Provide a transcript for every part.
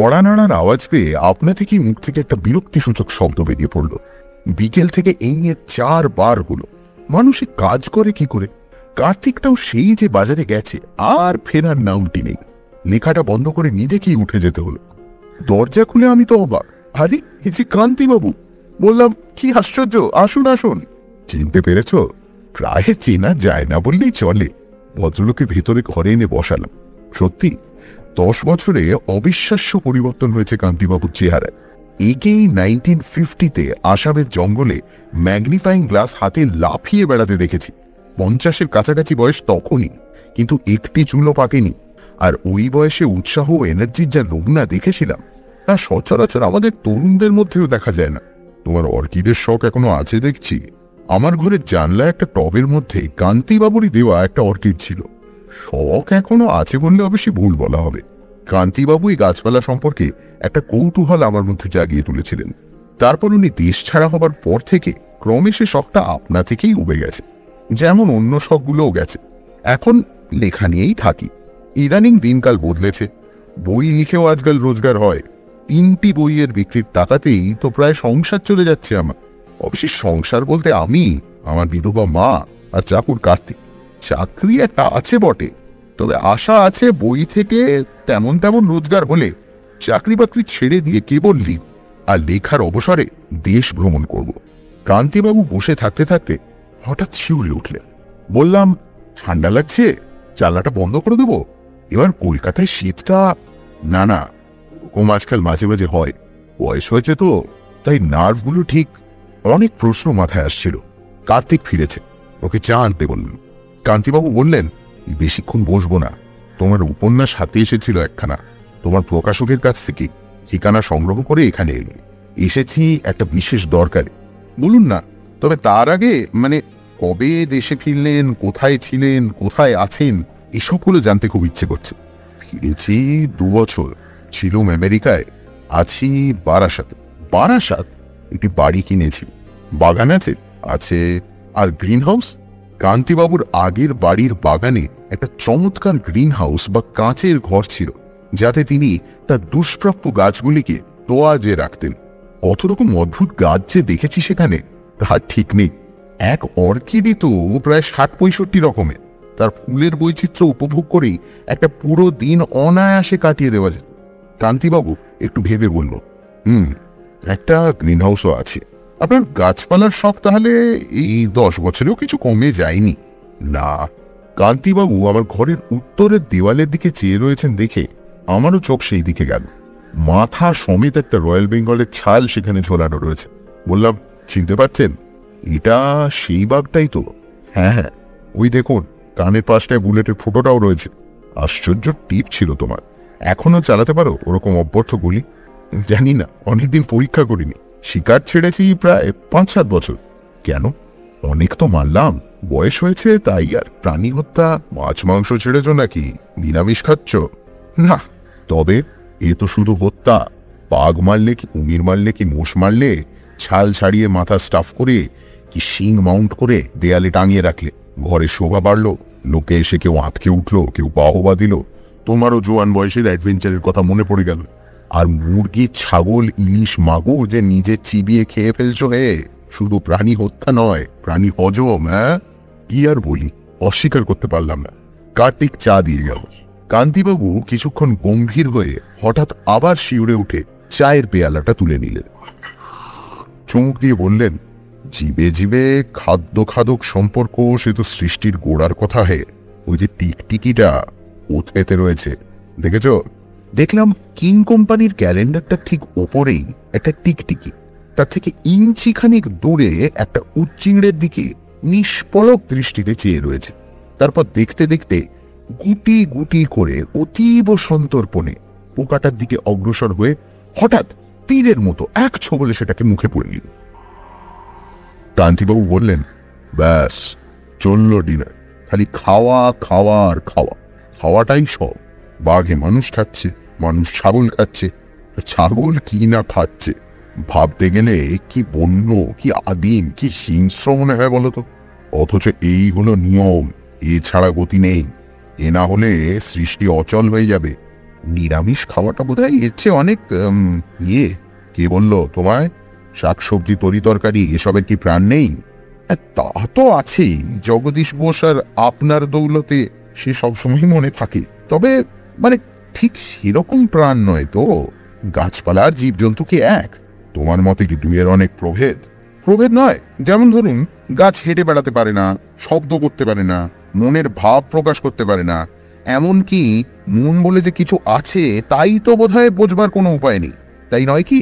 কড়া নাড়ার আওয়াজ পেয়ে আপনা থেকেই মুখ থেকে একটা বিরক্তিসূচক শব্দ বেরিয়ে পড়ল। বিকেল থেকে এই নিয়ে 4 বার হলো। মানুষে কাজ করে কি করে? কার্তিকটাও সেই যে বাজারে গেছে, আর ফেরার নামটি নেই। লেখাটা বন্ধ করে নিজেকেই উঠে যেতে হলো। দরজা খুলে আমি তো অবাক। আরে এ যে কান্তিবাবু! বললাম, কি আশ্চর্য, আসুন আসুন। চিনতে পেরেছ? প্রায় চেনা যায় না বললেই চলে। ভদ্রলোকে ভেতরে ঘরে এনে বসালাম। সত্যি 10 বছরে অবিশ্বাস্য পরিবর্তন হয়েছে কান্তিবাবুর চেহারায়। একেই 1950-তে আসামের জঙ্গলে ম্যাগনিফাইং গ্লাস হাতে লাফিয়ে বেড়াতে দেখেছি। 50-এর কাছাকাছি বয়স তখনই, কিন্তু একটি চুলও পাকেনি। আর ওই বয়সে উৎসাহ ও এনার্জির যা নমুনা দেখেছিলাম, তা সচরাচর আমাদের তরুণদের মধ্যেও দেখা যায় না। তোমার অর্কিডের শখ এখনো আছে দেখছি। আমার ঘরের জানলায় একটা টবের মধ্যে কান্তিবাবুরই দেওয়া একটা অর্কিড ছিল। শখ এখনো আছে বললে অবশ্যই ভুল বলা হবে। কান্তিবাবু এই গাছপালা সম্পর্কে একটা কৌতূহল আমার মধ্যে জাগিয়ে তুলেছিলেন। তারপর উনি দেশ ছাড়া হবার পর থেকে ক্রমে সে শখটা আপনা থেকেই উবে গেছে, যেমন অন্য শখগুলোও গেছে। এখন লেখা নিয়েই থাকি। ইদানিং দিনকাল বদলেছে। বই লিখেও আজকাল রোজগার হয়। 3টি বইয়ের বিক্রির টাকাতেই তো প্রায় সংসার চলে যাচ্ছে আমার। অবশ্যই সংসার বলতে আমি, আমার বিধবা মা আর চাকুর কার্তিক। চাকরি একটা আছে বটে, তবে আশা আছে বই থেকে তেমন তেমন রোজগার হলে চাকরি বাকরি ছেড়ে দিয়ে কেবল লিখ আর লেখার অবসরে দেশ ভ্রমণ করব। কান্তিবাবু বসে থাকতে থাকতে হঠাৎ শিউরে উঠলেন। বললাম, ঠান্ডা লাগছে, জানলাটা বন্ধ করে দেবো? এবার কলকাতায় শীতটা। না না, ওরকম আজকাল মাঝে মাঝে হয়। বয়স হয়েছে তো, তাই নার্ভগুলো ঠিক। অনেক প্রশ্ন মাথায় আসছিল। কার্তিক ফিরেছে, ওকে চা আনতে বললেন। কান্তিবাবু বললেন, বেশিক্ষণ বসবো না। তোমার উপন্যাস হাতে এসেছিল একখানা, তোমার প্রকাশকের কাছ থেকে ঠিকানা সংগ্রহ করে এখানে এলো। এসেছি একটা বিশেষ দরকারে। বলুন না, তবে তার আগে কবে দেশে ফিরলেন, কোথায় ছিলেন, কোথায় আছেন, এসবগুলো জানতে খুব ইচ্ছে করছে। ফিরেছি 2 বছর, ছিলুম আমেরিকায়, আছি বারাসাতে। বারাসাত? একটি বাড়ি কিনেছি। বাগান আছে? আছে। আর গ্রিন হাউস? কান্তিবাবুর আগের বাড়ির বাগানে একটা চমৎকার গ্রিন হাউস বা কাঁচের ঘর ছিল, যাতে তিনি তার দুষ্প্রাপ্য গাছগুলিকে তোয়াজে রাখতেন। কত রকম অদ্ভুত গাছ যে দেখেছি সেখানে, তার ঠিক নেই। এক অর্কিডই তো প্রায় 60-65 রকমের। তার ফুলের বৈচিত্র্য উপভোগ করেই একটা পুরো দিন অনায়াসে কাটিয়ে দেওয়া যায়। কান্তিবাবু একটু ভেবে বলল, একটা গ্রিন হাউসও আছে। আপনার গাছপালার শখ তাহলে এই 10 বছরেও কিছু কমে যায়নি? না। কান্তিবাবু আমার ঘরের উত্তরের দেওয়ালের দিকে চেয়ে রয়েছেন দেখে আমারও চোখ সেই দিকে গেল। মাথা সমেত একটা রয়্যাল বেঙ্গলের ছাল সেখানে ঝোলানো রয়েছে। বললাম, চিনতে পারছেন? এটা সেই বাঘটাই তো। হ্যাঁ হ্যাঁ, ওই দেখুন, কানের পাশটায় বুলেটের ফোটোটাও রয়েছে। আশ্চর্য টিপ ছিল তোমার। এখনো চালাতে পারো ওরকম অব্যর্থ গুলি? জানি না, অনেকদিন পরীক্ষা করিনি। শিকার ছেড়েছি প্রায় 5-7 বছর। কেন? অনেক তো মারলাম, বয়স হয়েছে তাই। আর প্রাণী হত্যা? মাছ মাংস ছেড়েছ নাকি? নিরামিষ খাচ্ছ? না। তবে এ তো শুধু হত্যা। বাঘ মারলে কি, কুমির মারলে কি, মোষ মারলে ছাল ছাড়িয়ে মাথা স্টাফ করে কি শিং মাউন্ট করে দেয়ালে টাঙিয়ে রাখলে ঘরে শোভা বাড়লো, লোকে এসে কেউ আঁতকে উঠলো, কেউ বাহবা দিল। তোমারও জোয়ান বয়সের অ্যাডভেঞ্চারের কথা মনে পড়ে গেল। আর মুরগি, ছাগল, ইলিশ, মাগুর যে নিজে চিবিয়ে খেয়ে ফেলছো। শুধু প্রাণী হত্যা নয়, প্রাণী হজম। কি আর বলি, অস্বীকার করতে পারলাম না। কার্তিক চা দিয়ে গেল। কান্তিবাবু কিছুক্ষণ গম্ভীর হয়ে হঠাৎ আবার শিউরে উঠে চায়ের পেয়ালাটা তুলে নিলেন। চুমুক দিয়ে বললেন, জীবে জীবে খাদ্য খাদক সম্পর্ক সে তো সৃষ্টির গোড়ার কথা। ওই যে টিকটিকিটা ওথেতে রয়েছে, দেখেছ? দেখলাম কিং কোম্পানির ক্যালেন্ডারটা ঠিক ওপরেই একটা টিকটিকি, তার থেকে ইঞ্চিখানিক দূরে একটা উচ্চিংড়ের দিকে নিষ্পলক দৃষ্টিতে চেয়ে রয়েছে। তারপর দেখতে দেখতে গুটি গুটি করে অতীব সন্তর্পণে পোকাটার দিকে অগ্রসর হয়ে হঠাৎ তীরের মতো এক ছোবলে সেটাকে মুখে পুরে নিল। কান্তিবাবু বললেন, ব্যাস চলল ডিনার। খালি খাওয়া, খাওয়া আর খাওয়া। খাওয়াটাই সব। বাঘে মানুষ খাচ্ছে, মানুষ ছাগল খাচ্ছে, ছাগল কি না খাচ্ছে ভাবতে গেলে কি বন্য, কি আদিম, কি হিংস্র মনে হয় বলতো। অথচ এই হলো নিয়ম, এছাড়া গতি নেই। এ না হলে সৃষ্টি অচল হয়ে যাবে। নিরামিষ খাওয়াটা বোধহয় এর চেয়ে অনেক ইয়ে। কে বললো তোমায়? শাকসবজি, তরি তরকারি এসবের কি প্রাণ নেই? তা তো আছেই, জগদীশ বোস আর আপনার দৌলতে সে সবসময় মনে থাকে, তবে মানে ঠিক সেরকম প্রাণ নয় তো। গাছপালা আর জীবজন্তু কি এক? তোমার মতে কি দুইয়ের অনেক প্রভেদ? প্রভেদ নয়, যেমন ধরুন গাছ হেঁটে বেড়াতে পারে না, শব্দ করতে পারে না, মনের ভাব প্রকাশ করতে পারে না, এমনকি মন বলে যে কিছু আছে তাই তো বোধহয় বোঝবার কোনো উপায় নেই, তাই নয় কি?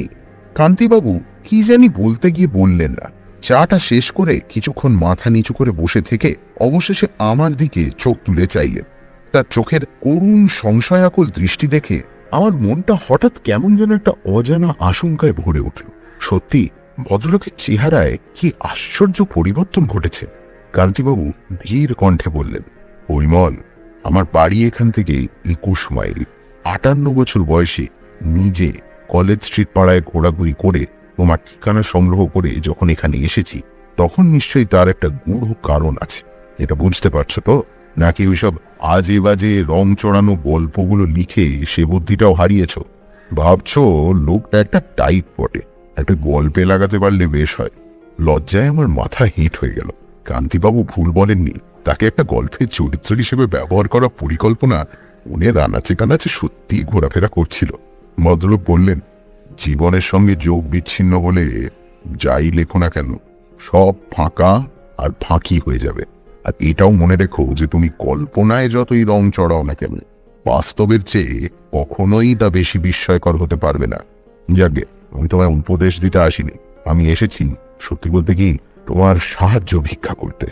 কান্তিবাবু কি জানি বলতে গিয়ে বললেন না। চাটা শেষ করে কিছুক্ষণ মাথা নিচু করে বসে থেকে অবশেষে আমার দিকে চোখ তুলে চাইলেন। তার চোখের করুণ সংশয়াকুল দৃষ্টি দেখে আমার মনটা হঠাৎ কেমন যেন একটা অজানা আশঙ্কায় ভরে উঠল। সত্যি ভদ্রলোকের চেহারায় কি আশ্চর্য পরিবর্তন ঘটেছে। কান্তিবাবু ধীর কণ্ঠে বললেন, পরিমল, আমার বাড়ি এখান থেকে 21 মাইল। 58 বছর বয়সে নিজে কলেজ স্ট্রিট পাড়ায় ঘোরাঘুরি করে তোমার ঠিকানা সংগ্রহ করে যখন এখানে এসেছি, তখন নিশ্চয়ই তার একটা গূঢ় কারণ আছে। এটা বুঝতে পারছো তো? নাকি ওইসব আজে বাজে রং চড়ানো গল্পগুলো লিখে সে বুদ্ধিটাও হারিয়েছ? ভাবছো লোকটা একটা টাইপ বটে, একটা গল্পে লাগাতে পারলে বেশ হয়। লজ্জায় আমার মাথা হিট হয়ে গেল। কান্তিবাবু ভুল বলেননি, তাকে একটা গল্পের চরিত্র হিসেবে ব্যবহার করার পরিকল্পনা উনি আনাচে কানাচে সত্যি ঘোরাফেরা করছিল। ভদ্রলোক বললেন, জীবনের সঙ্গে যোগ বিচ্ছিন্ন বলে যাই লেখো না কেন, সব ফাঁকা আর ফাঁকি হয়ে যাবে। আর এটাও মনে রেখো যে তুমি কল্পনায় যতই রং চড়াও না কেন, বাস্তবের চেয়ে কখনোই তা বেশি বিস্ময়কর হতে পারবে না। যাকে আমি তোমায় উপদেশ দিতে আসিনি, আমি এসেছি সত্যি বলতে কি তোমার সাহায্য ভিক্ষা করতে।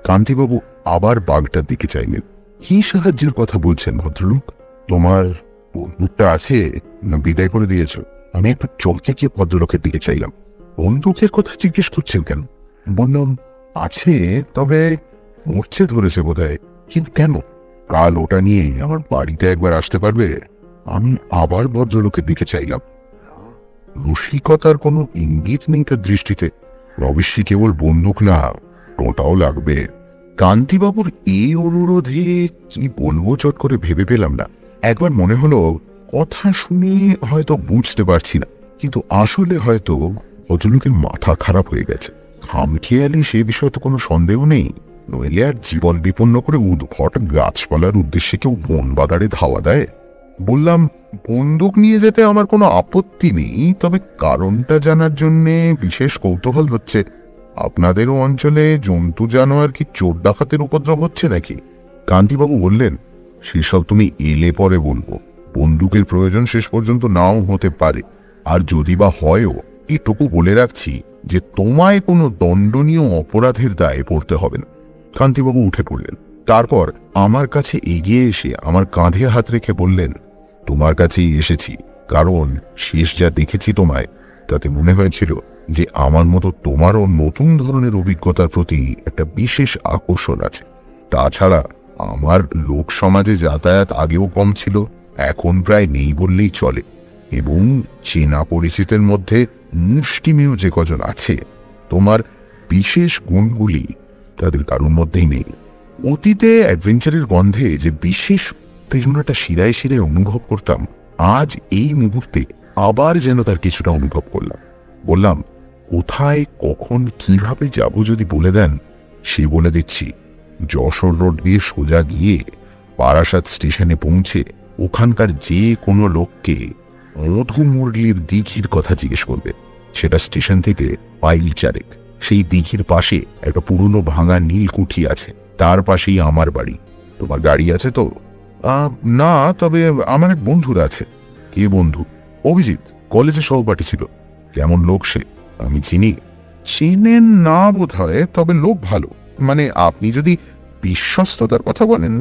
কান্তিবাবু আবার বাঘটার দিকে চাইলেন। কি সাহায্যের কথা বলছেন ভদ্রলোক? তোমার বন্দুকটা আছে না বিদায় করে দিয়েছ? আমি একটু চমকে গিয়ে ভদ্রলোকের দিকে চাইলাম। বন্দুকের কথা জিজ্ঞেস করছেন কেন? বললাম, আছে, তবে মরছে ধরেছে বোধহয়। কিন্তু কেন? কাল ওটা নিয়ে আমার বাড়িতে একবার আসতে পারবে? আমি আবার ভদ্রলোকের দিকে চাইলাম। রসিকতার কোনো ইঙ্গিত নেই তার দৃষ্টিতে। অবশ্যই কেবল বন্দুক না, ওটাও লাগবে। কান্তিবাবুর এই অনুরোধে কি বলবো চট করে ভেবে পেলাম না। একবার মনে হলো কথা শুনে হয়তো বুঝতে পারছি না, কিন্তু আসলে হয়তো ভদ্রলোকের মাথা খারাপ হয়ে গেছে। খামখেয়ালি সে বিষয়ে তো কোনো সন্দেহ নেই, নইলে আর জীবন বিপন্ন করে উদ্ভট গাছপালার উদ্দেশ্যে কেউ বন বাদারে ধাওয়া দেয়। বললাম, বন্দুক নিয়ে যেতে আমার কোনো আপত্তি নেই, তবে কারণটা জানার জন্যে বিশেষ কৌতূহল হচ্ছে। আপনাদেরও অঞ্চলে জন্তু জানোয়ার কি চোর ডাকাতের উপদ্রব হচ্ছে নাকি? কান্তিবাবু বললেন, সেসব তুমি এলে পরে বলবো। বন্দুকের প্রয়োজন শেষ পর্যন্ত নাও হতে পারে, আর যদি বা হয়ও, এটুকু বলে রাখছি যে তোমায় কোনো দণ্ডনীয় অপরাধের দায়ে পড়তে হবে না। কান্তিবাবু উঠে পড়লেন। তারপর আমার কাছে এগিয়ে এসে আমার কাঁধে হাত রেখে বললেন, তোমার কাছেই এসেছি কারণ শেষ যা দেখেছি তোমায়, তাতে মনে হয়েছিল যে আমার মতো তোমারও নতুন ধরনের অভিজ্ঞতার প্রতি একটা বিশেষ আকর্ষণ আছে। তাছাড়া আমার লোক সমাজে যাতায়াত আগেও কম ছিল, এখন প্রায় নেই বললেই চলে, এবং চেনা পরিচিতের মধ্যে মুষ্টিমেয় যে কজন আছে, তোমার বিশেষ গুণগুলি তাদের কারোর মধ্যেই নেই। অতীতে অ্যাডভেঞ্চারের গন্ধে যে বিশেষ উত্তেজনাটা শিরায় শিরায় অনুভব করতাম, আজ এই মুহূর্তে আবার যেন তার কিছুটা অনুভব করলাম। বললাম, কোথায় কখন কিভাবে যাব যদি বলে দেন, সে বলে দিচ্ছি। যশোর রোড দিয়ে সোজা গিয়ে বারাসাত স্টেশনে পৌঁছে ওখানকার যে কোনো লোককে মধু মুরলির দিঘির কথা জিজ্ঞেস করবে। সেটা স্টেশন থেকে মাইল 4। সেই দিঘির পাশে একটা পুরনো ভাঙা নীলকুঠি আছে, তার পাশেই আমার বাড়ি। তোমার গাড়ি আছে তো? না, তবে আমার এক বন্ধুর আছে। কে বন্ধু? অভিজিৎ, কলেজে সহপাঠী ছিল। কেমন লোক সে? আমি চিনি। চেনেন না বোধ হয়, তবে লোক ভালো। মানে আপনি যদি বিশ্বস্ততার কথা বলেন,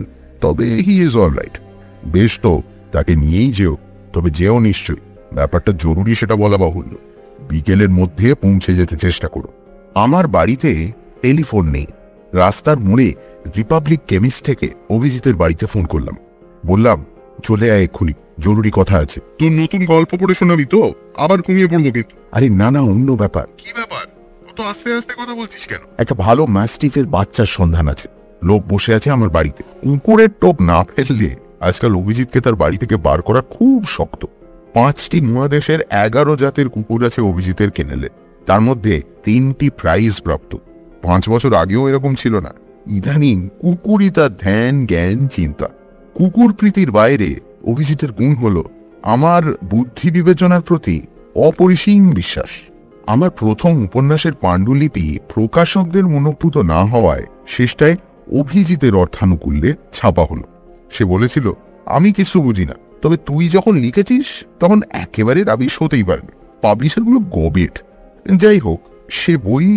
তবে হি ইজ অল রাইট। বেশ, তো তাকে নিয়েই যেও, তবে যেও নিশ্চয়ই। ব্যাপারটা জরুরি সেটা বলা বাহুল্য। বিকেলের মধ্যে পৌঁছে যেতে চেষ্টা করো। আমার বাড়িতে টেলিফোন নেই। রাস্তার মোড়ে রিপাবলিক কেমিস্ট থেকে অভিজিতের বাড়িতে ফোন করলাম। বললাম, চলে আয় এক্ষুনি, জরুরি কথা আছে। তোর নতুন গল্প পড়ে শোনাবি তো? আবার ঘুমিয়ে পড়বো কিন্তু। আরে না না, অন্য ব্যাপার। কি ব্যাপার? অত আস্তে আস্তে কথা বলছিস কেন? একটা ভালো ম্যাস্টিফের বাচ্চার সন্ধান আছে। লোক বসে আছে আমার বাড়িতে। কুকুরের টোপ না ফেললে আজকাল অভিজিৎকে তার বাড়ি থেকে বার করা খুব শক্ত। 5টি মহাদেশের 11 জাতের কুকুর আছে অভিজিতের কেনেলে, তার মধ্যে 3টি প্রাইজ প্রাপ্ত। 5 বছর আগেও এরকম ছিল না। ইদানিং কুকুরই তার ধ্যান, জ্ঞান, চিন্তা। কুকুর প্রীতির বাইরে অভিজিতের গুণ হলো আমার বুদ্ধি বিবেচনার প্রতি অপরিসীম বিশ্বাস। আমার প্রথম উপন্যাসের পাণ্ডুলিপি প্রকাশকদের মনোপুত না হওয়ায় শেষটায় অভিজিতের অর্থানুকূল্যে ছাপা হলো। সে বলেছিল, আমি কিছু বুঝি না, তবে তুই যখন লিখেছিস তখন একেবারে রাবিশ হতেই পারবে। পাবলিশারগুলো গবেট। যাই হোক, সে বই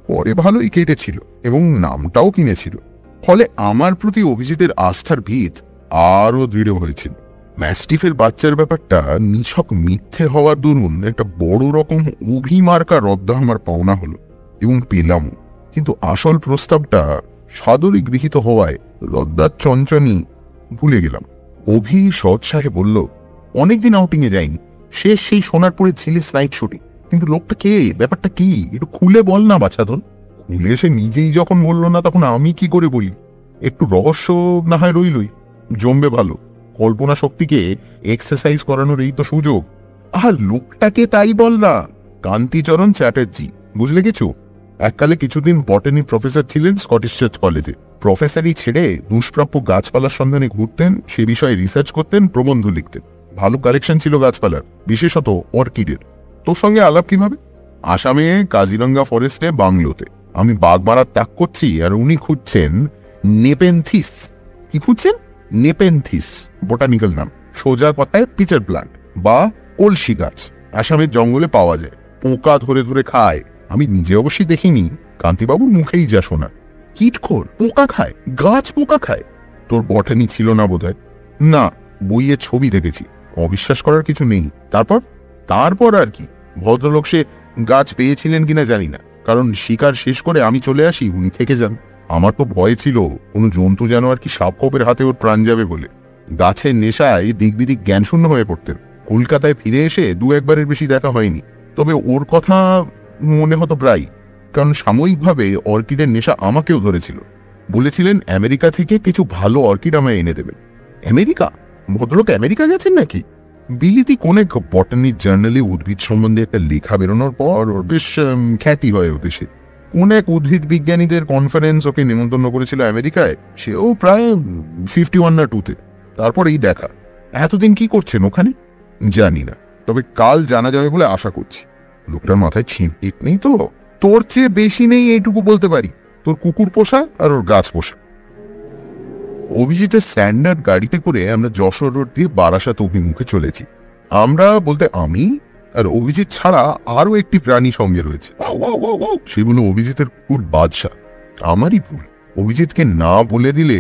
পরে ভালোই কেটেছিল এবং নামটাও কিনেছিল। ফলে আমার প্রতি অভিজিতের আস্থার ভিত আরো দৃঢ় হয়েছিল। ম্যাস্টিফের বাচ্চার ব্যাপারটা নিছক মিথ্যে হওয়ার দরুন একটা বড় রকম অভিমার্কা রদ্দা আমার পাওনা হলো এবং পেলাম। কিন্তু আসল প্রস্তাবটা সাদরে গৃহীত হওয়ায় রদ্দার চঞ্চনি ভুলে গেলাম। অভি সৎসাহে বলল, অনেকদিন আউটিংয়ে যায়নি, শেষ সেই সোনারপুরে ঝিলিস নাইট শুটিং। কিন্তু লোকটা কে, ব্যাপারটা কি, একটু খুলে বল না বাছাধন। খুলে সে নিজেই যখন বললো না, তখন আমি কি করে বলি? একটু রহস্য না হয় রইলই, জমবে ভালো। কল্পনা শক্তিকে এক্সারসাইজ করানোর এই তো সুযোগ। লোকটাকে তাই বল না, কান্তিচরণ চ্যাটার্জি, বুঝলে কিছু? এককালে কিছুদিন বটানি প্রফেসর ছিলেন স্কটিশ চার্চ কলেজে। প্রফেসরই ছেড়ে দুষ্প্রাপ্য গাছপালার সন্ধানে ঘুরতেন, সে বিষয়ে রিসার্চ করতেন, প্রবন্ধ লিখতেন। ভালো কালেকশন ছিল গাছপালার, বিশেষত অর্কিডের। তোর সঙ্গে আলাপ কিভাবে? আসামে কাজিরঙ্গা ফরেস্টে বাংলোতে। আমি বাঘ মারার ত্যাগ করছি আর উনি খুঁজছেন নেপেনথিস। কি খুঁজছেন? নেপেনথিস বোটানিক্যাল নাম, সোজা কথায় পিচার প্লান্ট বা কলসি গাছ। আসামের জঙ্গলে পাওয়া যায়, পোকা ধরে ধরে খায়। আমি নিজে অবশ্যই দেখিনি, কান্তিবাবুর মুখেই যা শোনা। কীটখোর, পোকা খায়, গাছ পোকা খায়। তোর বটানি ছিল না বোধহয়? না, বইয়ে ছবি দেখেছি, অবিশ্বাস করার কিছু নেই। তারপর আর কি, ভদ্রলোক সে গাছ পেয়েছিলেন কিনা জানি না, কারণ শিকার শেষ করে আমি চলে আসি, উনি থেকে যান। আমার তো ভয় ছিল কোনো জন্তু জানোয়ার কি সাপ খোপের হাতে ওর প্রাণ যাবে বলে। গাছের নেশায় দিকবিদিক জ্ঞানশূন্য হয়ে পড়তেন। কলকাতায় ফিরে এসে 2-1 বারের বেশি দেখা হয়নি, তবে ওর কথা মনে হতো প্রায়, কারণ সাময়িকভাবে অর্কিডের নেশা আমাকেও ধরেছিল। বলেছিলেন আমেরিকা থেকে কিছু ভালো অর্কিড আমায় এনে দেবেন। আমেরিকা? ভদ্রলোক আমেরিকা গেছেন নাকি? বিলিতি কোনেক বটানির জার্নালে উদ্ভিদ সম্বন্ধে একটা লেখা বেরোনোর পর ওর বেশ খ্যাতি হয় ও দেশে। অনেক উদ্ভিদ বিজ্ঞানীদের কনফারেন্স ওকে নিমন্ত্রণ করেছিল আমেরিকায়, সেও প্রায় 51 না 2-তে। তারপর এই দেখা। এতদিন কি করছেন ওখানে জানি না, তবে কাল জানা যাবে বলে আশা করছি। লোকটার মাথায় ছিঁট নেই তো? তোর চেয়ে বেশি নেই এইটুকু বলতে পারি। তোর কুকুর পোষা আর ওর গাছ পোষা। অভিজিতের স্ট্যান্ডার্ড গাড়িতে করে আমরা যশোর রোড দিয়ে বারাসাত অভিমুখে চলেছি। আমরা বলতে আমি আর অভিজিৎ ছাড়া আরো একটি প্রাণী সঙ্গে রয়েছে। সেগুলো অভিজিতের কুকুর বাদশা। আমারই ভুল, অভিজিৎকে না বলে দিলে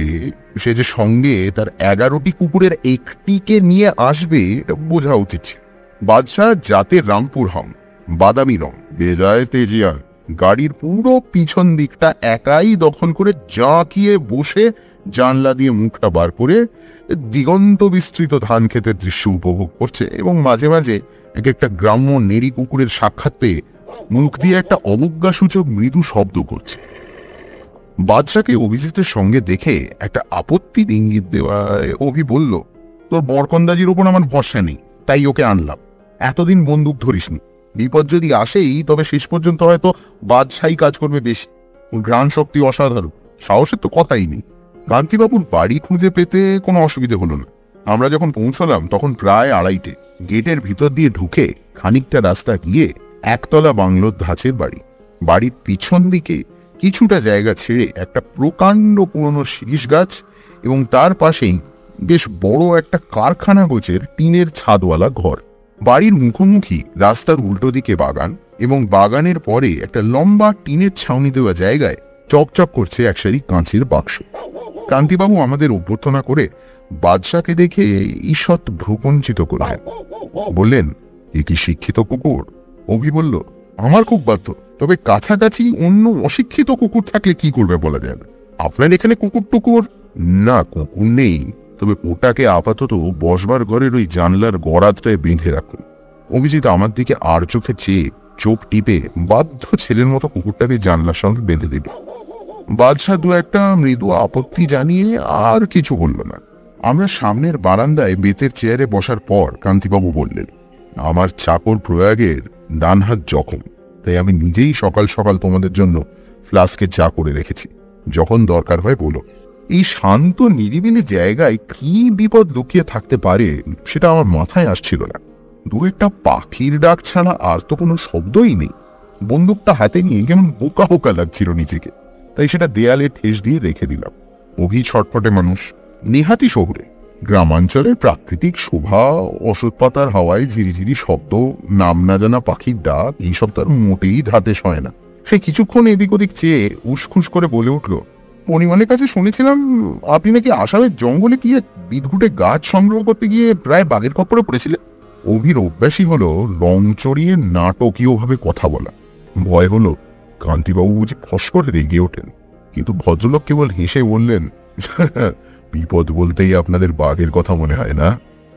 সে যে সঙ্গে তার 11টি কুকুরের একটিকে নিয়ে আসবে এটা বোঝা উচিত ছিল। বাদশা জাতের রামপুর হাম, বাদামি রং, বেজায় তেজিয়ার। গাড়ির পুরো পিছন দিকটা একাই দখল করে জাঁকিয়ে বসে জানলা দিয়ে মুখটা বার করে দিগন্ত বিস্তৃত ধান ক্ষেতের দৃশ্য উপভোগ করছে এবং মাঝে মাঝে এক একটা গ্রাম্য নেড়ি কুকুরের সাক্ষাৎ পেয়ে মুখ দিয়ে একটা অবজ্ঞাসূচক মৃদু শব্দ করছে। বাদশাকে অভিজিতের সঙ্গে দেখে একটা আপত্তির ইঙ্গিত দেওয়ায় অভি বলল, তোর বরকন্দাজির ওপর আমার ভরসা নেই, তাই ওকে আনলাম। এতদিন বন্দুক ধরিসনি, বিপদ যদি আসেই তবে শেষ পর্যন্ত হয়তো বাদশাই কাজ করবে বেশি। ঘ্রাণ শক্তি অসাধারণ, সাহসের তো কথাই নেই। কান্তিবাবুর বাড়ি খুঁজে পেতে কোনো অসুবিধে হলো না। আমরা যখন পৌঁছলাম তখন প্রায় 2:30। গেটের ভিতর দিয়ে ঢুকে খানিকটা রাস্তা গিয়ে একতলা বাংলোর ধাঁচের বাড়ি। বাড়ির পিছন দিকে কিছুটা জায়গা ছেড়ে একটা প্রকাণ্ড পুরনো শিরিষ গাছ এবং তার পাশেই বেশ বড় একটা কারখানা গোছের টিনের ছাদওয়ালা ঘর। বাড়ির মুখোমুখি রাস্তার উল্টো দিকে বাগান এবং বাগানের পরে একটা লম্বা টিনের ছাউনি দেওয়া জায়গায় চকচক করছে এক সারি কাঁচের বাক্স। কান্তিবাবু আমাদের অভ্যর্থনা করে বাদশাকে দেখে ঈষৎ ভ্রুকুঞ্চিত করলেন। বললেন, এ কি শিক্ষিত কুকুর? অভি বলল, আমার খুব বাধ্য, তবে কাছাকাছি অন্য অশিক্ষিত কুকুর থাকলে কি করবে বলা যাবে। আপনার এখানে কুকুর টুকুর? না, কুকুর নেই, তবে ওটাকে আপাতত বসবার ঘরের ওই জানলার গড়াতটায় বেঁধে রাখুন। অভিজিৎ আমার দিকে আর চোখে চেয়ে চোখ টিপে বাধ্য ছেলের মতো কুকুরটাকে জানলার সঙ্গে বেঁধে দিল। বাদশা 2-1টা মৃদু আপত্তি জানিয়ে আর কিছু বলল না। আমরা সামনের বারান্দায় বেতের চেয়ারে বসার পর কান্তিবাবু বললেন, আমার চাকর প্রয়াগের ডান হাত জখম, তাই আমি নিজেই সকাল সকাল তোমাদের জন্য ফ্লাস্কে চা করে রেখেছি, যখন দরকার হয় বলো। এই শান্ত নিরিবিলি জায়গায় কি বিপদ লুকিয়ে থাকতে পারে সেটা আমার মাথায় আসছিল না। দু একটা পাখির ডাক ছাড়া আর তো কোনো শব্দই নেই। বন্দুকটা হাতে নিয়ে কেমন বোকা বোকা লাগছিল নিজেকে, তাই সেটা দেয়ালে ঠেস দিয়ে রেখে দিলাম। অভি ছটফটে মানুষ, নেহাতি শহুরে। গ্রামাঞ্চলের প্রাকৃতিক শোভা, ওষুধ পাতার হাওয়ায় ঝিরিঝিরি শব্দ, নাম না জানা পাখির ডাক, এইসব তার মোটেই ধাতে সয় না। সে কিছুক্ষণ এদিক ওদিক চেয়ে উসখুস করে বলে উঠল, পরিমাণের কাছে শুনেছিলাম আপনি নাকি আসামের জঙ্গলে গিয়ে বিদঘুটে গাছ সংগ্রহ করতে গিয়ে প্রায় বাঘের খপ্পরে পড়েছিলেন। অভির অভ্যাসই হলো লং চড়িয়ে নাটকীয়ভাবে কথা বলা। ভয় হলো কান্তিবাবু বুঝি ফস করে রেগে ওঠেন, কিন্তু ভদ্রলোক কেবল হেসে বললেন, বিপদ বলতেই আপনাদের বাঘের কথা মনে হয় না?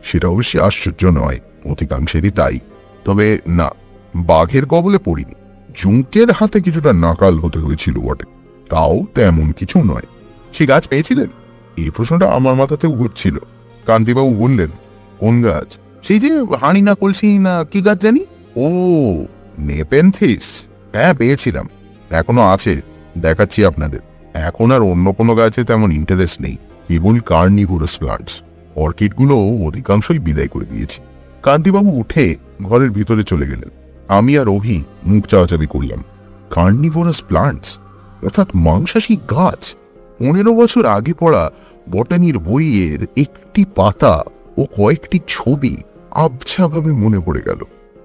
সেটা অবশ্যই আশ্চর্য নয়, অধিকাংশেরই তাই। তবে না, বাঘের কবলে পড়িনি। জুঁকের হাতে কিছুটা নাকাল হতে হয়েছিল বটে, তাও তেমন কিছু নয়। সে গাছ পেয়েছিলেন? এই প্রশ্নটা আমার মাথাতেও ঘুরছিল। কান্তিবাবু বললেন, কোন গাছ? সেই যে হাঁড়ি না কলসি না কি গাছ জানি? ও, নেপেনথিস। হ্যাঁ, পেয়েছিলাম, এখনো আছে, দেখাচ্ছি আপনাদের। এখন আর অন্য কোনো গাছে তেমন ইন্টারেস্ট নেই, কেবল কার্নিভোরাস প্লান্টস। অর্কিডগুলো অধিকাংশই বিদায় করে দিয়েছি। কান্তিবাবু উঠে ঘরের ভিতরে চলে গেলেন। আমি আর অভি মুখ চাওয়াচাবি করলাম। কার্নিভোরাস প্লান্টস অর্থাৎ মাংসাশী গাছ। 15 বছর আগে পড়া বটানির বইয়ের একটি পাতা ও কয়েকটি ছবি আবছাভাবে মনে পড়ে গেল।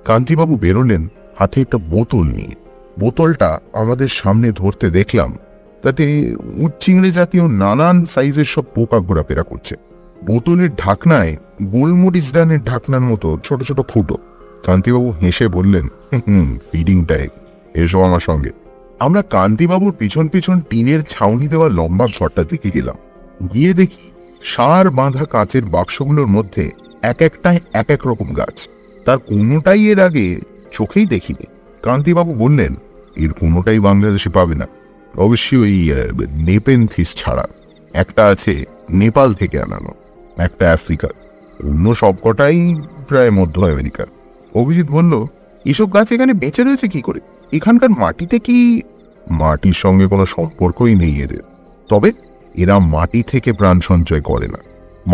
কান্তিবাবু বেরোলেন হাতে একটা বোতল নিয়ে। বোতলটা আমাদের সামনে ধরতে দেখলাম তাতে উচ্চিংড়ে জাতীয় নানান সাইজের সব পোকা ঘোরাফেরা করছে। বোতলের ঢাকনায় গোলমরিচ দানের ঢাকনার মতো ছোট ছোট ফুটো। কান্তিবাবু হেসে বললেন, ফিডিং টাইম, এসো আমার সঙ্গে। আমরা কান্তিবাবুর পিছন পিছন টিনের ছাউনি দেওয়া লম্বা ঘরটা দিকে গেলাম। গিয়ে দেখি সার বাঁধা কাচের বাক্সগুলোর মধ্যে এক একটায় এক এক রকম গাছ। তার কোনোটাই এর আগে চোখেই দেখিনি। কান্তিবাবু বললেন, এর কোনোটাই বাংলাদেশে পাবে না, অবশ্যই ওই নেপেনথিস ছাড়া। একটা আছে নেপাল থেকে আনানো, একটা আফ্রিকার, অন্য সবকটাই প্রায় মধ্য আমেরিকার। অভিজিৎ বলল, এসব গাছ এখানে বেঁচে রয়েছে কি করে? এখানকার মাটিতে কি? মাটির সঙ্গে কোনো সম্পর্কই নেই এদের, তবে এরা মাটি থেকে প্রাণ সঞ্চয় করে না।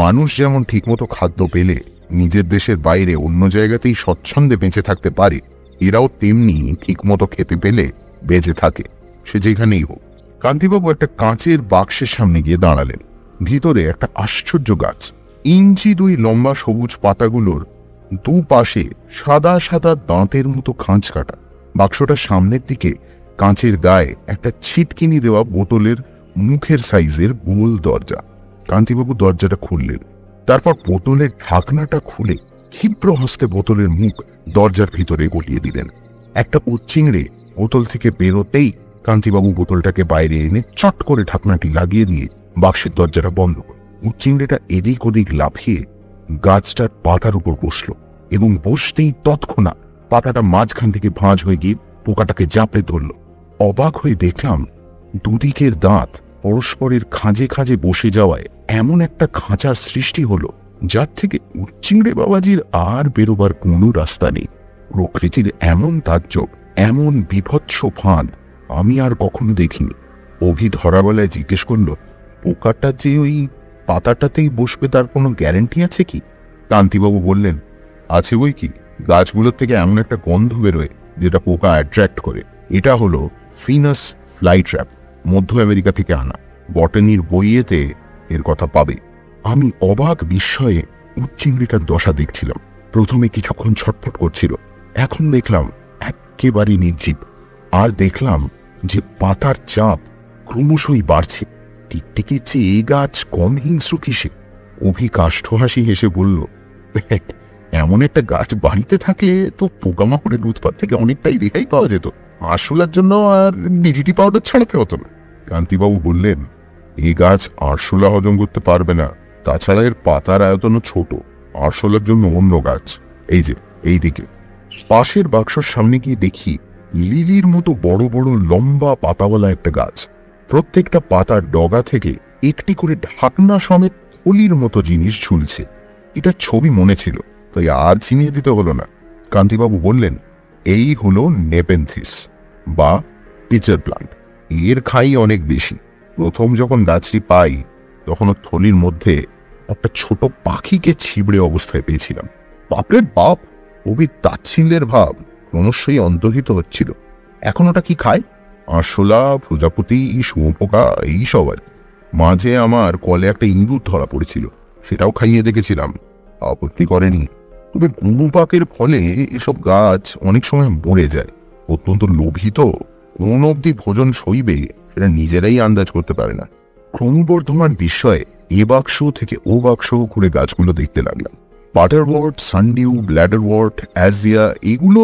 মানুষ যেমন ঠিকমতো খাদ্য পেলে নিজের দেশের বাইরে অন্য জায়গাতেই স্বচ্ছন্দে বেঁচে থাকতে পারে, এরাও তেমনি ঠিকমতো খেতে পেলে বেঁচে থাকে, সে যেখানেই হোক। কান্তিবাবু একটা কাঁচের বাক্সের সামনে গিয়ে দাঁড়ালেন। ভিতরে একটা আশ্চর্য গাছ, ইঞ্চি 2 লম্বা, সবুজ পাতাগুলোর দুপাশে সাদা সাদা দাঁতের মতো খাঁজ কাটা। বাক্সটার সামনের দিকে কাঁচের গায়ে একটা ছিটকিনি দেওয়া বোতলের মুখের সাইজের গোল দরজা। কান্তিবাবু দরজাটা খুললেন, তারপর বোতলের ঢাকনাটা খুলে ক্ষিপ্র হস্তে বোতলের মুখ দরজার ভিতরে গলিয়ে দিলেন। একটা উচ্চিংড়ে বোতল থেকে বেরোতেই কান্তিবাবু বোতলটাকে বাইরে এনে চট করে ঢাকনাটি লাগিয়ে দিয়ে বাক্সের দরজাটা বন্ধ করে উচ্চিংড়েটা এদিক ওদিক লাফিয়ে গাছটার পাতার উপর বসলো এবং বসতেই তৎক্ষণাৎ পাতাটা মাঝখান থেকে ভাঁজ হয়ে গিয়ে পোকাটাকে জাপড়ে ধরল। অবাক হয়ে দেখলাম দুদিকের দাঁত পরস্পরের খাঁজে খাঁজে বসে যাওয়ায় এমন একটা খাঁচার সৃষ্টি হলো যার থেকে উচ্চিংড়ে বাবাজির আর বেরোবার কোনো রাস্তা নেই। প্রকৃতির এমন তাজ্জব, এমন বিভৎস ফাঁদ আমি আর কখনো দেখিনি। অভি ধরাবেলায় জিজ্ঞেস করল, পোকাটা যে ওই পাতাটাতেই বসবে তার কোনো গ্যারেন্টি আছে কি? কান্তিবাবু বললেন, আছে বই কি, গাছগুলোর থেকে এমন একটা গন্ধ বেরোয় যেটা পোকা অ্যাট্রাক্ট করে। এটা হলো ফিনাস ফ্লাই ট্র্যাপ, মধ্য আমেরিকা থেকে আনা। বটানির বইয়েতে এর কথা পাবে। আমি অবাক বিস্ময়ে উচ্চিংড়িটার দশা দেখছিলাম। প্রথমে কিছুক্ষণ ছটফট করছিল, এখন দেখলাম একেবারে নির্জীব। আর দেখলাম যে পাতার চাপ ক্রমশই বাড়ছে। টিকটিকির চেয়ে এই গাছ কম হিংস্র কিসে? অভি কাষ্ঠ হাসি হেসে বলল, এমন একটা গাছ বাড়িতে থাকলে তো পোকামাকড়ের উৎপাত থেকে অনেকটাই রেহাই পাওয়া যেত। আরশোলার জন্য আর ডিডিটি পাউডার ছাড়াতে হতো না। কান্তিবাবু বললেন, এই গাছ আরশোলা হজম করতে পারবে না, তাছাড়া এর পাতার আয়তনও ছোট। আরশোলার জন্য অন্য গাছ, এই যে এই দিকে। পাশের বাক্সর সামনে গিয়ে দেখি লিলির মতো বড় বড় লম্বা পাতাওয়ালা একটা গাছ। প্রত্যেকটা পাতার ডগা থেকে একটি করে ঢাকনা সমেত থলির মতো জিনিস ঝুলছে। এটা ছবি মনে ছিল, তাই আর চিনিয়ে দিতে হলো না। কান্তিবাবু বললেন, এই হলো নেপেনথিস বা পিচার প্লান্ট। এর খাই অনেক বেশি। প্রথম যখন গাছটি পাই তখন থলির মধ্যে একটা ছোট পাখিকে ছিবড়ে অবস্থায় পেয়েছিলাম। বাপরে বাপ, কবির তাচ্ছিল্যের ভাব ক্রমশই অন্তর্হিত হচ্ছিল। এখন ওটা কি খায়? আরশোলা, প্রজাপতি, শুঁয়োপোকা, এইসব আর কি। মাঝে আমার কলে একটা ইঁদুর ধরা পড়েছিল, সেটাও খাইয়ে দেখেছিলাম, আপত্তি করেনি। তবে গুণপাকের ফলে এসব গাছ অনেক সময় মরে যায়। অত্যন্ত লোভিত, কোন অব্দি ভোজন সইবে সেটা নিজেরাই আন্দাজ করতে পারে না। ক্রমবর্ধমান বিস্ময়ে এ বাক্স থেকে ও বাক্স ঘুরে গাছগুলো দেখতে লাগলাম। বাটারওয়ার্ট, সানডিউ, ব্ল্যাডারওয়ার্ট, অ্যাজিয়া, এগুলো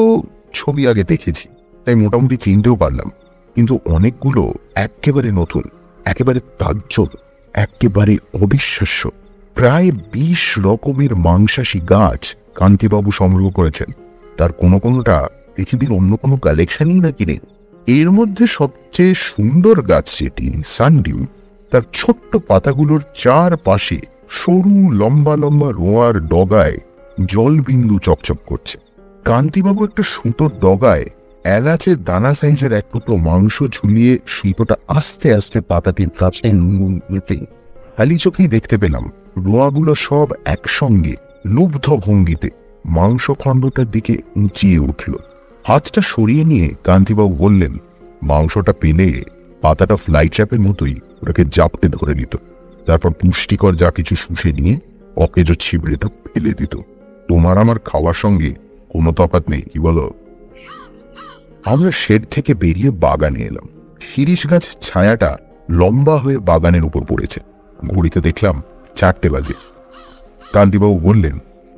ছবি আগে দেখেছি, তাই মোটামুটি চিনতেও পারলাম। কিন্তু অনেকগুলো একেবারে নতুন, একেবারে তাজ্জব, একেবারে অবিশ্বাস্য। প্রায় 20 রকমের মাংসাশী গাছ কান্তিবাবু সংগ্রহ করেছেন। তার কোনো কোনোটা পৃথিবীর অন্য কোনো কালেকশনই না কিনে। এর মধ্যে সবচেয়ে সুন্দর গাছ যেটি সানডিউ, তার ছোট্ট পাতাগুলোর চারপাশে সরু লম্বা লম্বা রোয়ার ডগায় জলবিন্দু চকচক করছে। কান্তিবাবু একটা সুতোর ডগায় এলাচের দানা সাইজের এক টুকরো মাংস ঝুলিয়ে সুতোটা আস্তে আস্তে পাতাটির কাছে নিতে খালি চোখেই দেখতে পেলাম রোয়াগুলো সব একসঙ্গে লুব্ধ ভঙ্গিতে মাংস খণ্ডটার দিকে উঁচিয়ে উঠল। হাতটা সরিয়ে নিয়ে কান্তিবাবু বললেন, মাংসটা পেলে পাতাটা ফ্লাই ট্র্যাপের মতোই ওটাকে জাপটে ধরে নিত, তারপর পুষ্টিকর যা কিছু শুষে নিয়ে অকেজো ছিবড়েটা ফেলে দিত। তোমার আমার খাওয়ার সঙ্গে কোনো তফাৎ নেই, কি বলো? আমরা শেড থেকে বেরিয়ে বাগানে এলাম। শিরিষ গাছ ছায়াটা লম্বা হয়ে বাগানের উপর পড়েছে। ঘড়িতে দেখলাম 4টে বাজে। কান্তিবাবু বললেন,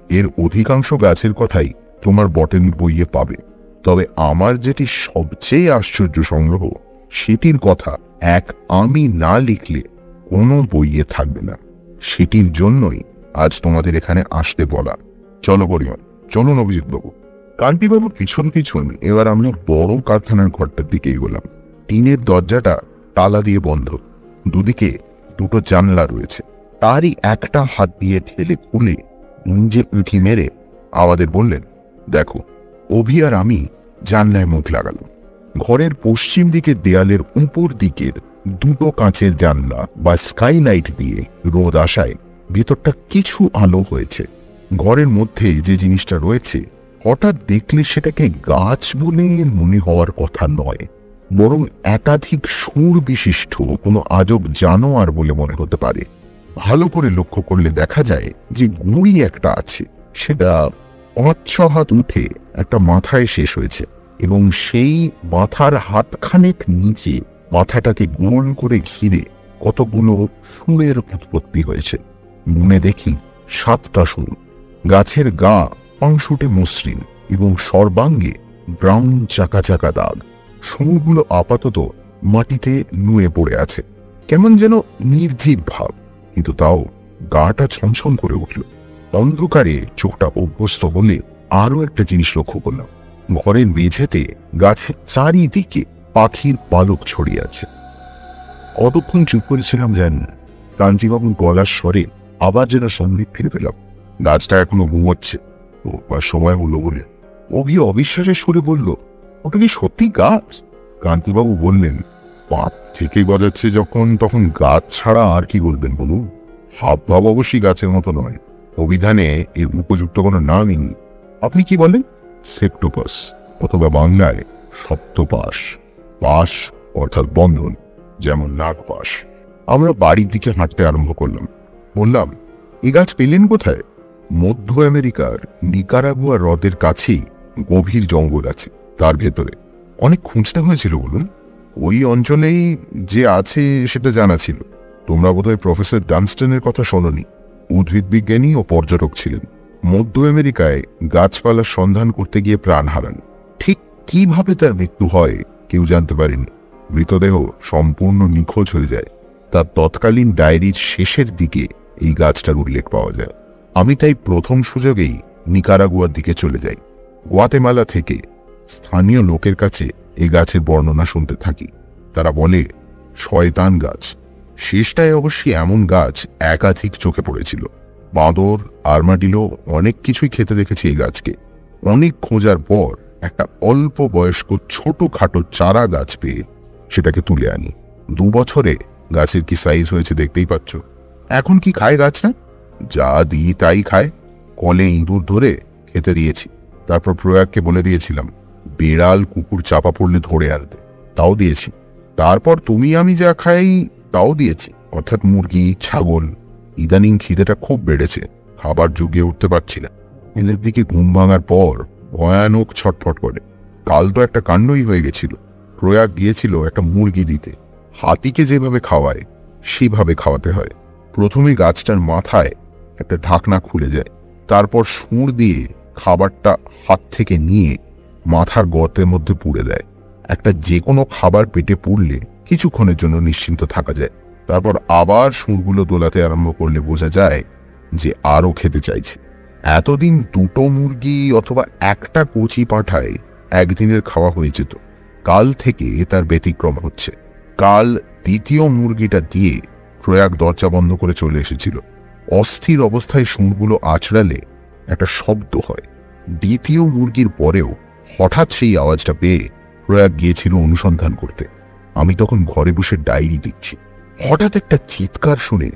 এর অধিকাংশ গাছের কথাই তোমার বটানি বইয়ে পাবে, তবে আমার যেটি সবচেয়ে আশ্চর্য সংগ্রহ সেটির কথা আমি না লিখলে কোনো বইয়ে থাকবে না। সেটির জন্যই আজ তোমাদের এখানে আসতে বলা। চলো পরিমাণ, চলুন অভিজিৎবাবু। কান্তিবাবুর পিছন পিছন এবার আমরা বড় কারখানার ঘরটার দিকে এগোলাম। টিনের দরজাটা তালা দিয়ে বন্ধ, দুদিকে দুটো জানলা রয়েছে। তারই একটা হাত দিয়ে ঠেলে খুলে নিজে উঠি মেরে আমাদের বললেন, দেখো। অভি আর আমি জানলায় মুখ লাগালাম। ঘরের পশ্চিম দিকের দেয়ালের উপর দিকের দুটো কাঁচের জানলা বা স্কাইলাইট দিয়ে রোদ আসায় ভেতরটা কিছু আলো হয়েছে। ঘরের মধ্যে যে জিনিসটা রয়েছে হঠাৎ দেখলে সেটাকে গাছ বলে মনে হওয়ার কথা নয়, বরং একাধিক সুর বিশিষ্ট কোনো আজব জানোয়ার বলে মনে হতে পারে। ভালো করে লক্ষ্য করলে দেখা যায় যে গুঁড়ি একটা আছে, সেটা 5-6 হাত উঠে একটা মাথায় শেষ হয়েছে এবং সেই মাথার হাতখানেক নিচে মাথাটাকে গোল করে ঘিরে কতগুলো সুরের উৎপত্তি হয়েছে। গুনে দেখি 7টা সুর। গাছের গা পাংশুটে মসৃণ এবং সর্বাঙ্গে ব্রাউন চাকা চাকা দাগ। সুরগুলো আপাতত মাটিতে নুয়ে পড়ে আছে, কেমন যেন নির্জীব ভাব, কিন্তু তাও গাটা ছমছম করে উঠল। অন্ধকারে চোখটা অভ্যস্ত বলে আরো একটা জিনিস লক্ষ্য করলাম, ঘরের মেঝেতে গাছের চারিদিকে পাখির পালক ছড়িয়ে আছে। কতক্ষণ চুপ করেছিলাম জানি না, কান্তিবাবুর গলার স্বরে আবার যেন সঙ্গীত ফিরে পেলাম। গাছটা এখনো ঘুমোচ্ছে, সময় হলো বলে। অভি অবিশ্বাসের সুরে বলল, ওটা কি সত্যি গাছ? কান্তিবাবু বললেন, পাত থেকে গজাচ্ছে যখন, তখন গাছ ছাড়া আর কি বলবেন বলুন? হাব ভাব অবশ্যই গাছের মতো নয়, অভিধানে এর উপযুক্ত কোনো নামই নেই। আপনি কি বলেন? সেপ্টোপাস, অথবা বাংলায় সপ্তপাশ। পাশ অর্থাৎ বন্ধন, যেমন নাগপাশ। আমরা বাড়ির দিকে হাঁটতে আরম্ভ করলাম। বললাম, এ গাছ পেলেন কোথায়? মধ্য আমেরিকার নিকারাগুয়া হ্রদের কাছেই গভীর জঙ্গল আছে, তার ভেতরে। অনেক খুঁজতে হয়েছিল বলুন। ওই অঞ্চলেই যে আছে সেটা জানা ছিল। তোমরা বোধহয় প্রফেসর ডানস্টনের কথা শোনোনি। উদ্ভিদ বিজ্ঞানী ও পর্যটক ছিলেন। মধ্য আমেরিকায় গাছপালার সন্ধান করতে গিয়ে প্রাণ হারান। ঠিক কিভাবে তার মৃত্যু হয় কেউ জানতে পারেনি। মৃতদেহ সম্পূর্ণ নিখোঁজ হয়ে যায়। তার তৎকালীন ডায়েরির শেষের দিকে এই গাছটার উল্লেখ পাওয়া যায়। আমি তাই প্রথম সুযোগেই নিকারাগুয়ার দিকে চলে যাই। গুয়াতেমালা থেকে স্থানীয় লোকের কাছে এই গাছের বর্ণনা শুনতে থাকি। তারা বলে, শয়তান গাছ, শেষটায় অবশ্যই এমন গাছ একাধিক চোখে পড়েছিল। বাঁদর, আর্মাডিলো অনেক কিছুই খেতে দেখেছি এই গাছকে। অনেক খোঁজার পর একটা অল্প বয়স্ক ছোটখাটো চারা গাছ পেয়ে সেটাকে তুলে আনি। 2 বছরে গাছের কি সাইজ হয়েছে দেখতেই পাচ্ছ। এখন কি খায় গাছটা? যা দিই তাই খায়। কলে ইঁদুর ধরে খেতে দিয়েছি। তারপর প্রয়াগকে বলে দিয়েছিলাম বেড়াল কুকুর চাপা পড়লে ধরে আনতে, তাও দিয়েছি। তারপর তুমি আমি যা খাই তাও দিয়েছি, অর্থাৎ মুরগি, ছাগল। ইদানিং খিদেটা খুব বেড়েছে, খাবার জুগিয়ে উঠতে পারছি না। এদের দিকে ঘুম ভাঙার পর ভয়ানক ছটফট করে। কাল তো একটা কাণ্ডই হয়ে গেছিল। প্রয়াগ গিয়েছিল একটা মুরগি দিতে। হাতিকে যেভাবে খাওয়ায় সেভাবে খাওয়াতে হয়। প্রথমে গাছটার মাথায় একটা ঢাকনা খুলে যায়, তারপর সুর দিয়ে খাবারটা হাত থেকে নিয়ে মাথার গর্তের মধ্যে পুড়ে দেয়। একটা যে কোনো খাবার পেটে পুড়লে কিছুক্ষণের জন্য নিশ্চিন্ত থাকা যায়। তারপর আবার সুরগুলো দোলাতে আরম্ভ করলে বোঝা যায় যে আরো খেতে চাইছে। এতদিন 2টো মুরগি অথবা একটা কচি পাঠায় একদিনের খাওয়া হয়ে যেত। কাল থেকে তার ব্যতিক্রম হচ্ছে। কাল দ্বিতীয় মুরগিটা দিয়ে প্রয়াগ দরজা বন্ধ করে চলে এসেছিল। অস্থির অবস্থায় সুরগুলো আছড়ালে একটা শব্দ হয়। দ্বিতীয় মুরগির পরেও হঠাৎ সেই আওয়াজটা পেয়ে প্রয়াগ গিয়েছিল অনুসন্ধান করতে। আমি তখন ঘরে বসে ডায়েরি লিখছি। হঠাৎ একটা চিৎকার শুনে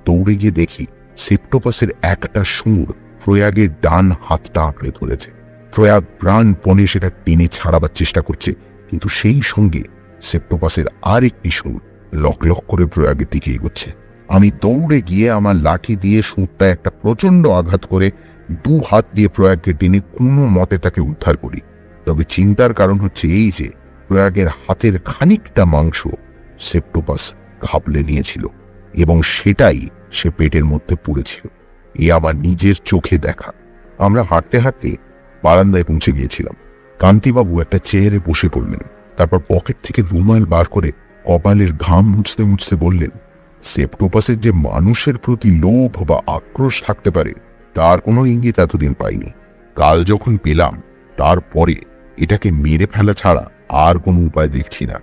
দৌড়ে গিয়ে দেখি সেপ্টোপাসের একটা সুর প্রয়াগের ডান হাতটা আঁকড়ে ধরেছে। প্রয়াগ প্রাণপণে সেটা টেনে ছাড়াবার চেষ্টা করছে, কিন্তু সেই সঙ্গে সেপ্টোপাসের আর একটি সুর লক লক করে প্রয়াগের দিকে এগোচ্ছে। আমি দৌড়ে গিয়ে আমার লাঠি দিয়ে সুরটা একটা প্রচন্ড আঘাত করে 2 হাত দিয়ে প্রয়াগকে টেনে কোনো মতে তাকে উদ্ধার করি। তবে চিন্তার কারণ হচ্ছে এই যে প্রয়াগের হাতের খানিকটা মাংস সেপ্টোপাস খাবলে নিয়েছিল এবং সেটাই সে পেটের মধ্যে পুড়েছিল। এ আমার নিজের চোখে দেখা। আমরা হাঁটতে হাঁটতে বারান্দায় পৌঁছে গিয়েছিলাম। কান্তিবাবু একটা চেয়ারে বসে পড়লেন। তারপর পকেট থেকে রুমাল বার করে কপালের ঘাম মুছতে মুছতে বললেন, সেপ্টোপাসের যে মানুষের প্রতি লোভ বা আক্রোশ থাকতে পারে তার কোনো ইঙ্গিত এতদিন পাইনি। কাল যখন পেলাম তারপরে এটাকে মেরে ফেলা ছাড়া আর কোনো উপায় দেখছি না।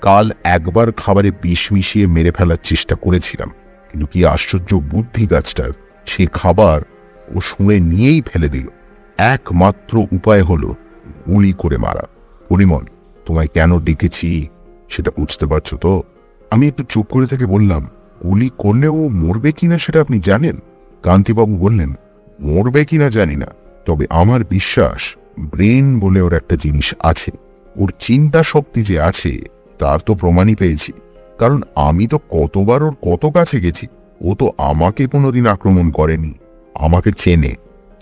কাল একবার খাবারে বিষ মিশিয়ে মেরে ফেলার চেষ্টা করেছিলাম, কিন্তু কি আশ্চর্য বুদ্ধি গাছটার, সে খাবার ও শুঁড়ে নিয়েই ফেলে দিল। একমাত্র উপায় হলো গুলি করে মারা। পরিমল, তোমায় কেন ডেকেছি সেটা বুঝতে পারছো তো? আমি একটু চুপ করে থেকে বললাম, গুলি করলে ও মরবে কিনা সেটা আপনি জানেন? কান্তিবাবু বললেন, মরবে কিনা জানি না, তবে আমার বিশ্বাস ব্রেন বলে ওর একটা জিনিস আছে। ওর চিন্তা শক্তি যে আছে তার তো প্রমাণই পেয়েছি। কারণ আমি তো কতবার ওর কত কাছে গেছি। ও তো আমাকে কোনোদিন আক্রমণ করেনি, আমাকে চেনে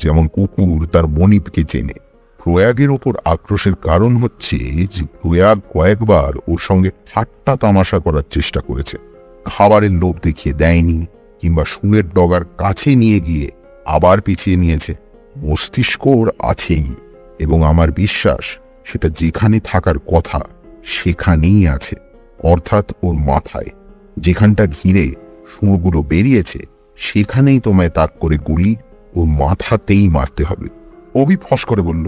যেমন কুকুর তার মনিবকে চেনে। প্রয়াগের ওপর আক্রোশের কারণ হচ্ছে যে প্রয়াগ কয়েকবার ওর সঙ্গে ঠাট্টা তামাশা করার চেষ্টা করেছে। খাবারের লোভ দেখিয়ে দেয়নি, কিংবা সুরের ডগার কাছে নিয়ে গিয়ে আবার পিছিয়ে নিয়েছে। মস্তিষ্ক ওর আছেই, এবং আমার বিশ্বাস সেটা যেখানে থাকার কথা সেখানেই আছে, অর্থাৎ ওর মাথায়। যেখানটা ঘিরে সুরগুলো বেরিয়েছে সেখানেই তোমায় তাক করে গুলি ওর মাথাতেই মারতে হবে। অভি ফস করে বলল,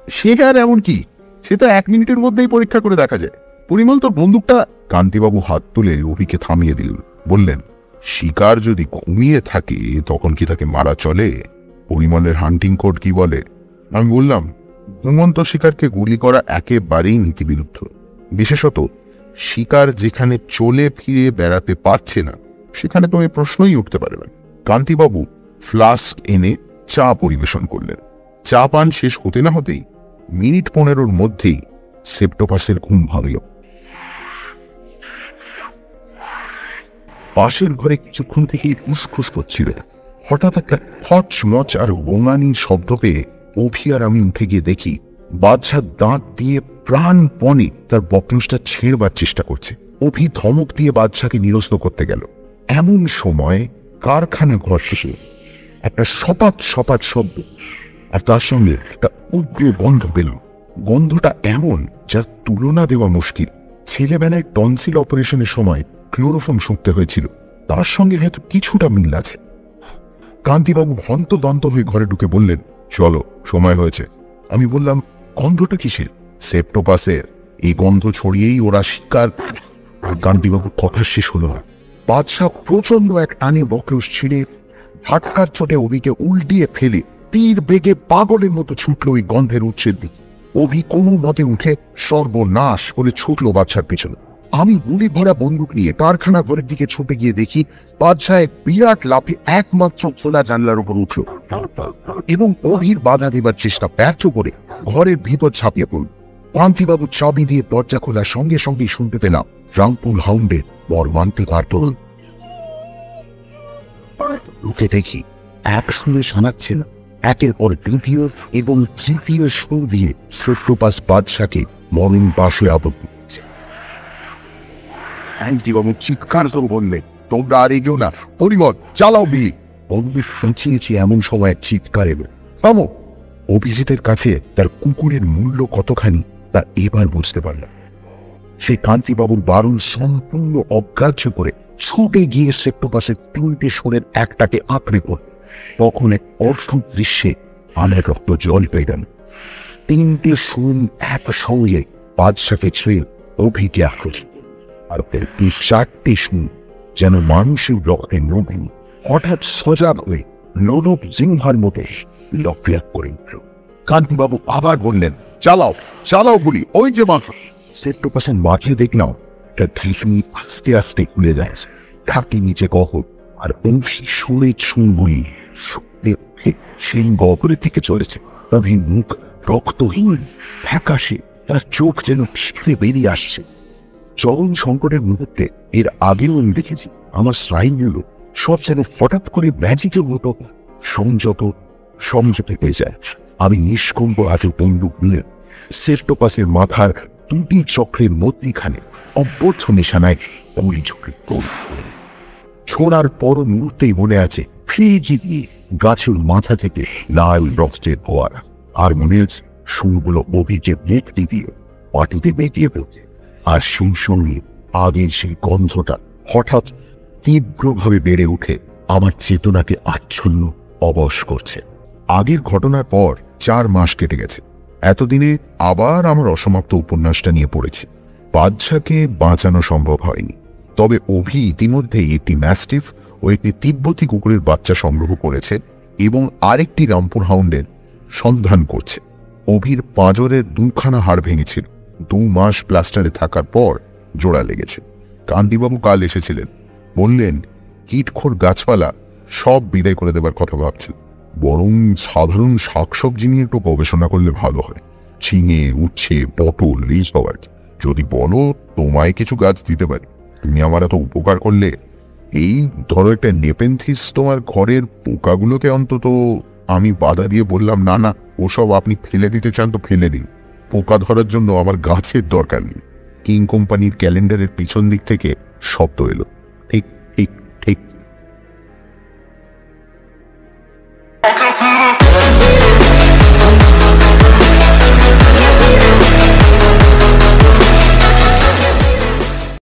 সে আর এমন কি, সে তো 1 মিনিটের মধ্যেই পরীক্ষা করে দেখা যায়। পরিমল, তোর বন্দুকটা। কান্তিবাবু হাত তুলে অভিকে থামিয়ে দিলেন, বললেন, শিকার যদি ঘুমিয়ে থাকে তখন কি তাকে মারা চলে? পরিমলের হান্টিং কোড কি বলে? আমি বললাম, ঘুমন্ত শিকারকে গুলি করা একেবারেই নীতিবিরুদ্ধ, বিশেষত শিকার যেখানে চলে ফিরে বেড়াতে পারছে না সেখানে তুমি প্রশ্নই উঠতে পারবে। কান্তিবাবু ফ্লাস্ক এনে চা পরিবেশন করলেন। চা পান শেষ হতে না হতেই মিনিট 15-র মধ্যেই সেপ্টোপাসের ঘুম ভাঙল। পাশের ঘরে কিছুক্ষণ থেকেই ফুসফুস করছিল। হঠাৎ একটা হচমচ আর গোঙানির শব্দ পেয়ে অভি আর আমি উঠে গিয়ে দেখি বাদশা দাঁত দিয়ে প্রাণপণে তার বকলুসটা ছেড়বার চেষ্টা করছে। অভি ধমক দিয়ে বাদশাকে নিরস্ত করতে গেল। এমন সময় কারখানা ঘর শেষে একটা সপাত সপাত শব্দ, আর তার সঙ্গে একটা উগ্র গন্ধ পেল। গন্ধটা এমন যার তুলনা দেওয়া মুশকিল। ছেলেবেলায় টনসিল অপারেশনের সময় ক্লোরোফর্ম শুঁকতে হয়েছিল, তার সঙ্গে হয়তো কিছুটা মিল আছে। কান্তিবাবু হন্তদন্ত হয়ে ঘরে ঢুকে বললেন, চলো, সময় হয়েছে। আমি বললাম, গন্ধটা কিসের? সেপ্টোপাসের। এই গন্ধ ছড়িয়েই ওরা শিকার। কান্তিবাবুর কথা শেষ হলো না। বাদশাহ প্রচন্ড এক টানে বক্রোশ ছিঁড়ে ঝাটকার চোটে অভিকে উল্টিয়ে ফেলে তীর বেগে পাগলের মতো ছুটল ওই গন্ধের উৎসের দিকে। অভি কোনো মতে উঠে সর্বনাশ করে ছুটল বাদশার পেছনে। আমি গুলি ভরা বন্দুক নিয়ে কারখানা ঘরের দিকে ছুটে গিয়ে দেখি বাদশাহ এক বিরাট লাফে একমাত্র খোলা জানলার উপর উঠল এবং অভির বাধা দেবার চেষ্টা ব্যর্থ করে ঘরের ভিতর ঝাঁপিয়ে পড়ল। কান্তিবাবু চাবি দিয়ে দরজা খোলার সঙ্গে সঙ্গে শুনতে পেলাম রামপুর হাউন্ডের মর্মান্তিক আর্তনাদ। উঠে দেখি এক শুনে শোনাচ্ছে না, একের পর দ্বিতীয় এবং তৃতীয় সুর দিয়ে সত্যপাস বাদশাকে মরণ পাশে আবদ্ধ করছে। কান্তিবাবু চিৎকার করে বললেন, তোমরা আর এগিয়েও না, পরিমল চালাও বিয়ে। বন্ধু শুনছিয়েছি এমন সময় চিৎকার এলো, থামো। অভিজিতের কাছে তার কুকুরের মূল্য কতখানি তা এবার বুঝতে পারলাম। সে কান্তিবাবুর বারণ সম্পূর্ণ অগ্রাহ্য করে ছুটে গিয়ে সেক্টোপাসের 3টে সোরের একটাকে আঁকড়ে পড়ে। তখন এক অদ্ভুত দৃশ্যে আমার রক্ত জল পেয়ে গেল। 3টে সোন একসঙ্গে বাদশাকে ছেড়ে অভিকে আক্রোশ, আর 4টে সোন যেন মানুষের রক্তে নবীন হঠাৎ সজাগ হয়ে লোলক সিংহার মতো লক্রিয়া করে উঠল। কান্তিবাবু আবার বললেন, চালাও চালাও গুলি, ওই যে মাথা। সেক্টোপাসের মাঠে দেখলাম একটা ঘিসুনি আস্তে আস্তে খুলে যাচ্ছে, ঢাকি নিচে গহর, আর অংশী শুনে শুনবই শুনে উঠে সেই গহরের দিকে চলেছে। তবে মুখ রক্তহীন ফ্যাকাশে, তার চোখ যেন ছিঁড়ে বেরিয়ে আসছে। চরম সংকটের মুহূর্তে এর আগেও আমি দেখেছি আমার স্নায়ুগুলো সব যেন হঠাৎ করে ম্যাজিকের মতো সংযত হয়ে যায়। আমি নিষ্কম্প হাতে বন্দুক নিয়ে সেক্টোপাসের মাথার 2টি চক্রের মধ্যিখানে অব্যর্থ নিশানায় গুলি ছোড়ার পর মুহূর্তেই মনে আছে ফ্রিজি দিয়ে গাছের মাথা থেকে লাল রক্তের ফোয়ারা, আর মনে আছে সুরগুলো অভিকে মুখ দিয়ে মাটিতে বেঁকিয়ে পড়ছে, আর সেই সঙ্গে আগের সেই গন্ধটা হঠাৎ তীব্রভাবে বেড়ে উঠে আমার চেতনাকে আচ্ছন্ন অবশ করছে। আগের ঘটনার পর 4 মাস কেটে গেছে। এতদিনে আবার আমার অসমাপ্ত উপন্যাসটা নিয়ে পড়েছি। বাদশাকে বাঁচানো সম্ভব হয়নি, তবে অভি ইতিমধ্যেই একটি ম্যাস্টিফ ও একটি তিব্বতী কুকুরের বাচ্চা সংগ্রহ করেছে এবং আরেকটি রামপুর হাউন্ডের সন্ধান করছে। অভির পাঁজরের 2খানা হাড় ভেঙেছিল, 2 মাস প্লাস্টারে থাকার পর জোড়া লেগেছে। কান্তিবাবু কাল এসেছিলেন, বললেন কীটখোর গাছপালা সব বিদায় করে দেবার কথা ভাবছেন, বরং সাধারণ শাকসবজি নিয়ে একটু গবেষণা করলে ভালো হয়। ঝিঙে, উচ্ছে, পটল, এই সব আর কি। যদি বলো তোমায় কিছু গাছ দিতে পারি, তুমি আমার এত উপকার করলে। এই ধরো একটা নেপেন্থিস তোমার ঘরের পোকাগুলোকে অন্তত। আমি বাধা দিয়ে বললাম, না না, ওসব আপনি ফেলে দিতে চান তো ফেলে দিন, পোকা ধরার জন্য আমার গাছের দরকার নেই। কিং কোম্পানির ক্যালেন্ডারের পিছন দিক থেকে শব্দ এলো, ঠিক ঠিক ঠিক।